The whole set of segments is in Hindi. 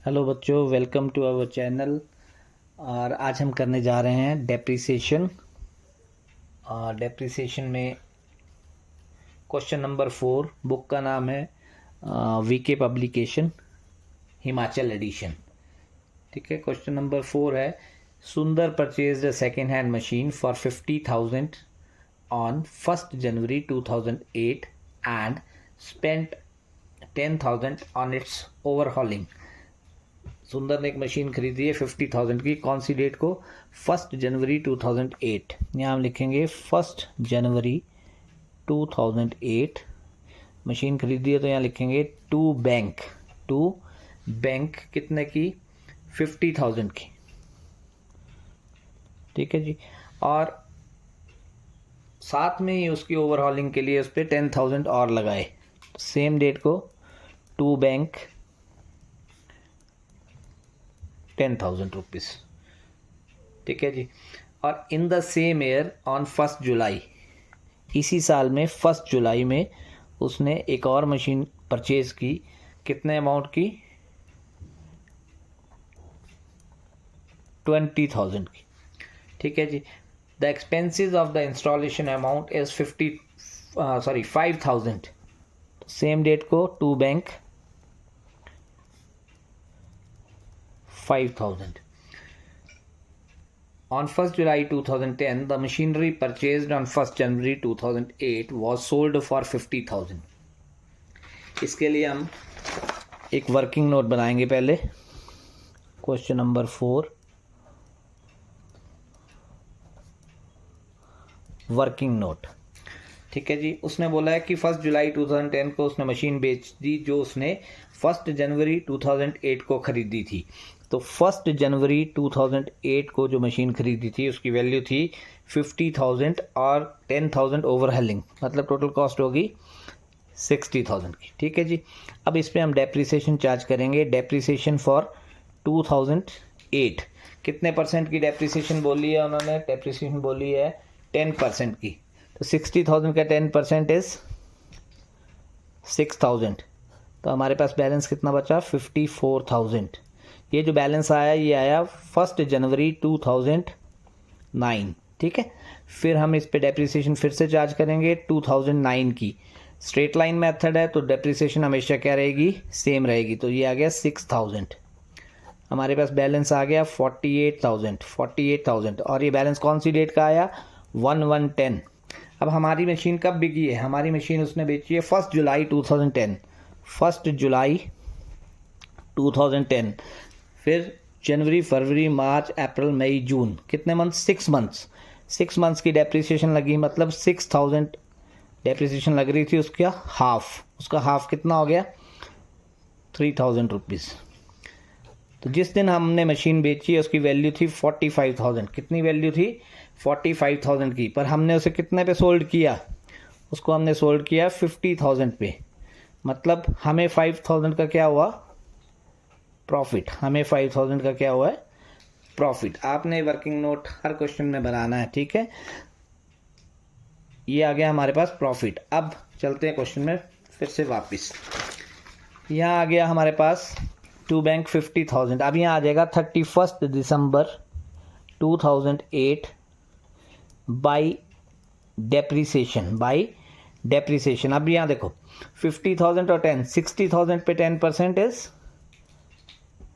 हेलो बच्चों, वेलकम टू आवर चैनल। और आज हम करने जा रहे हैं डेप्रिसिएशन। और डेप्रिसिएशन में क्वेश्चन नंबर 4, बुक का नाम है वीके पब्लिकेशन हिमाचल एडिशन। ठीक है, क्वेश्चन नंबर 4 है सुंदर purchase a second hand machine for 50,000 on 1 January 2008 and spent 10,000 on it's overhauling. सुंदर ने एक मशीन खरीदी है 50,000 की। कौन सी डेट को? 1 जनवरी 2008। यहाँ हम लिखेंगे 1 जनवरी 2008 मशीन खरीदी है, तो यहाँ लिखेंगे टू बैंक कितने की? 50,000 की। ठीक है जी। और साथ में ही उसकी ओवरहॉलिंग के लिए उस पर 10,000 और लगाए। सेम डेट को टू बैंक 10,000 रुपीज़। ठीक है जी। और in the same year on 1 जुलाई, इसी साल में 1 जुलाई में उसने एक और मशीन परचेज की। कितने अमाउंट की? 20,000 की। ठीक है जी। The expenses of the installation amount is 5,000। Same date को to bank 5,000. On 1st July 2010, the machinery purchased on 1st January 2008 was sold for 50,000. इसके लिए हम एक वर्किंग नोट बनाएंगे पहले। Question number 4, working note. ठीक है जी। उसने बोला है कि 1 जुलाई 2010 को उसने मशीन बेच दी जो उसने 1 जनवरी 2008 को खरीदी थी। तो 1 जनवरी 2008 को जो मशीन खरीदी थी उसकी वैल्यू थी 50,000 और 10,000 ओवरहॉलिंग, मतलब टोटल कॉस्ट होगी 60,000 की। ठीक है जी। अब इस पर हम डेप्रिसिएशन चार्ज करेंगे। डेप्रिसिएशन फॉर 2008 कितने परसेंट की डेप्रिसिएशन बोली है उन्होंने? डेप्रिसिएशन बोली है 10% की। तो 60,000 का 10% इज 6,000। तो हमारे पास बैलेंस कितना बचा? 54,000। ये जो बैलेंस आया ये आया 1 जनवरी 2009। ठीक है। फिर हम इस पे डेप्रिसिएशन फिर से चार्ज करेंगे 2009 की। स्ट्रेट लाइन मेथड है तो डेप्रिसिएशन हमेशा क्या रहेगी? सेम रहेगी। तो ये आ गया 6,000। हमारे पास बैलेंस आ गया 48,000। और ये बैलेंस कौन सी डेट का आया? 1/1/10। अब हमारी मशीन कब बिकी है? हमारी मशीन उसने बेची है 1 जुलाई 2010। 1 जुलाई 2010। फिर जनवरी, फरवरी, मार्च, अप्रैल, मई, जून, कितने मंथ? 6 मंथ्स। 6 मंथ्स की डेप्रिसिएशन लगी, मतलब 6,000 डेप्रिसिएशन लग रही थी। उसका हाफ कितना हो गया? 3,000 रुपीज़। तो जिस दिन हमने मशीन बेची है उसकी वैल्यू थी 45,000। कितनी वैल्यू थी? 45,000 की। पर हमने उसे कितने पे सोल्ड किया? उसको हमने सोल्ड किया 50,000 पे। मतलब हमें 5,000 का क्या हुआ? प्रॉफिट। हमें 5,000 का क्या हुआ है? प्रॉफिट। आपने वर्किंग नोट हर क्वेश्चन में बनाना है। ठीक है। ये आ गया हमारे पास प्रॉफिट। अब चलते हैं क्वेश्चन में फिर से वापस। यहाँ आ गया हमारे पास टू बैंक 50,000। अब यहाँ आ जाएगा 31 दिसंबर 2008 बाई डेप्रिसिएशन। अब यहाँ देखो 50,000 और 10, 60,000 पे 10% इज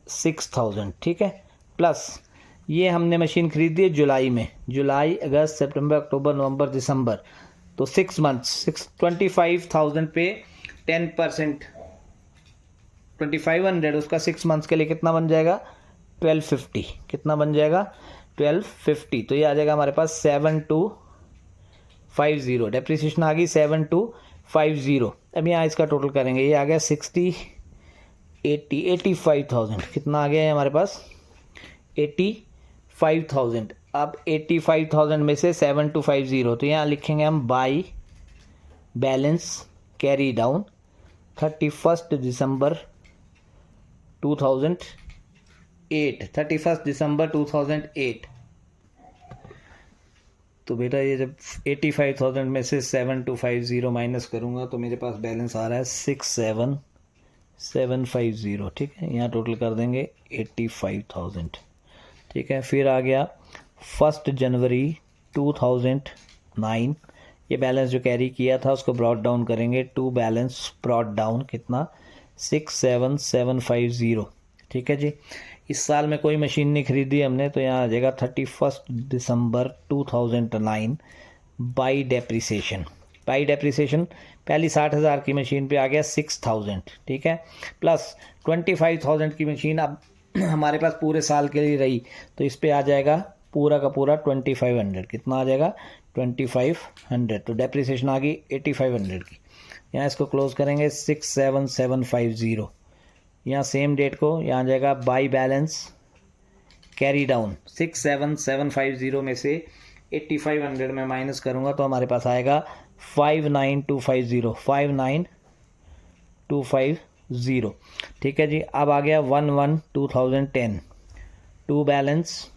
6,000। ठीक है। प्लस ये हमने मशीन खरीदी है जुलाई में। जुलाई, अगस्त, सितंबर, अक्टूबर, नवंबर, दिसंबर, तो 6 मंथ्स। 25,000 पे 10%, 2500। उसका 6 मंथ्स के लिए कितना बन जाएगा? 1250। कितना बन जाएगा? 1250। तो ये आ जाएगा हमारे पास 7250। डेप्रिसिएशन आ गई 7250। अब यहाँ इसका टोटल करेंगे। ये आ गया 60, 80, 85,000। कितना आ गया है हमारे पास? 85,000। अब 85,000 में से 7250, तो यहाँ लिखेंगे हम बाई बैलेंस कैरी डाउन 31 दिसंबर 2008। 31 दिसंबर 2008। तो बेटा ये जब 85,000 में से 7250 माइनस करूँगा तो मेरे पास बैलेंस आ रहा है 750, ठीक है। यहाँ टोटल कर देंगे 85,000, ठीक है। फिर आ गया 1 जनवरी 2009, ये बैलेंस जो कैरी किया था उसको ब्रॉट डाउन करेंगे, टू बैलेंस ब्रॉट डाउन कितना 67750, ठीक है जी। इस साल में कोई मशीन नहीं खरीदी हमने, तो यहाँ आ जाएगा 31 दिसंबर 2009 बाई डेप्रिसिएशन। बाई डेप्रिसिएशन पहली 60,000 की मशीन पे आ गया 6,000, ठीक है, प्लस 25,000 की मशीन अब हमारे पास पूरे साल के लिए रही, तो इस पे आ जाएगा पूरा का पूरा 2500। कितना आ जाएगा 2500, तो डेप्रिसिएशन आ गई 8500 की। यहाँ इसको क्लोज करेंगे 67750। यहाँ सेम डेट को यहाँ आ जाएगा बाई बैलेंस कैरी डाउन 67750 में से 8500 में माइनस करूँगा तो हमारे पास आएगा 59250, 59250, ठीक है जी। अब आ गया 1/1/2010, टू बैलेंस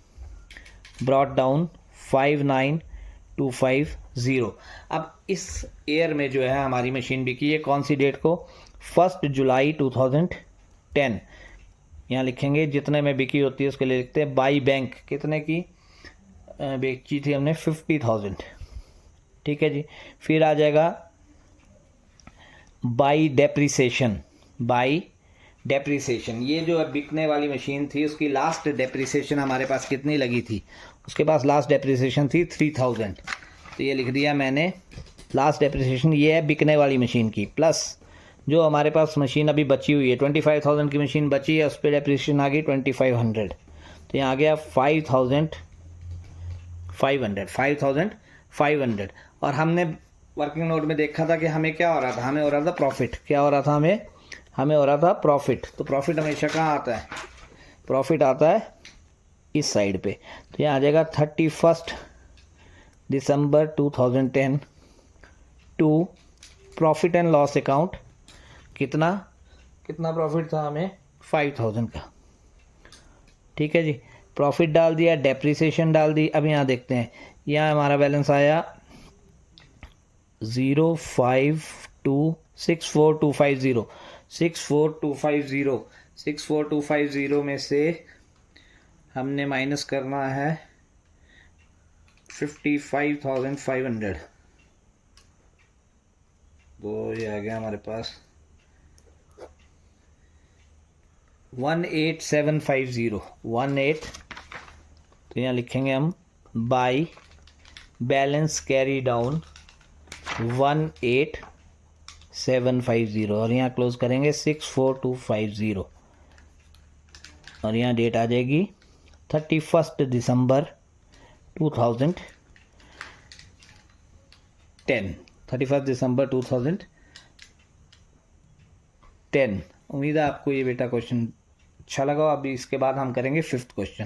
ब्रॉट डाउन 59250। अब इस ईयर में जो है हमारी मशीन बिकी है कौन सी डेट को, 1 जुलाई 2010। यहाँ लिखेंगे जितने में बिकी होती है उसके लिए लिखते हैं बाई बैंक, कितने की बेची थी हमने 50,000, ठीक है जी। फिर आ जाएगा बाई डेप्रिसिएशन, बाई डेप्रिसिएशन, ये जो बिकने वाली मशीन थी उसकी लास्ट डेप्रिसिएशन हमारे पास कितनी लगी थी, उसके पास लास्ट डेप्रिसिएशन थी 3000, तो ये लिख दिया मैंने लास्ट डेप्रिसिएशन ये है बिकने वाली मशीन की, प्लस जो हमारे पास मशीन अभी बची हुई है 25,000 की मशीन बची है उस पर डेप्रिसिएशन आ गई 2500, तो यहाँ आ गया 5,500। और हमने वर्किंग नोट में देखा था कि हमें क्या हो रहा था, हमें हो रहा था प्रॉफिट, क्या हो रहा था हमें हो रहा था प्रॉफिट। तो प्रॉफिट हमेशा कहाँ आता है, प्रॉफिट आता है इस साइड पे, तो यहाँ आ जाएगा 31 दिसंबर 2010 to profit and loss account, कितना प्रॉफिट था हमें 5,000 का, ठीक है जी। प्रॉफिट डाल दिया, डेप्रिसिएशन डाल दी। अब यहाँ देखते हैं, यहाँ हमारा बैलेंस आया 05264,250, 64250 में से हमने माइनस करना है 55,500, तो ये आ गया हमारे पास 18,750, 18, तो यहाँ लिखेंगे हम बाई बैलेंस कैरी डाउन 18,750, और यहाँ क्लोज करेंगे 64250, और यहाँ डेट आ जाएगी 31 दिसंबर 2010, 31 दिसंबर 2010। उम्मीद है आपको ये बेटा क्वेश्चन अच्छा लगा। अभी इसके बाद हम करेंगे 5th क्वेश्चन।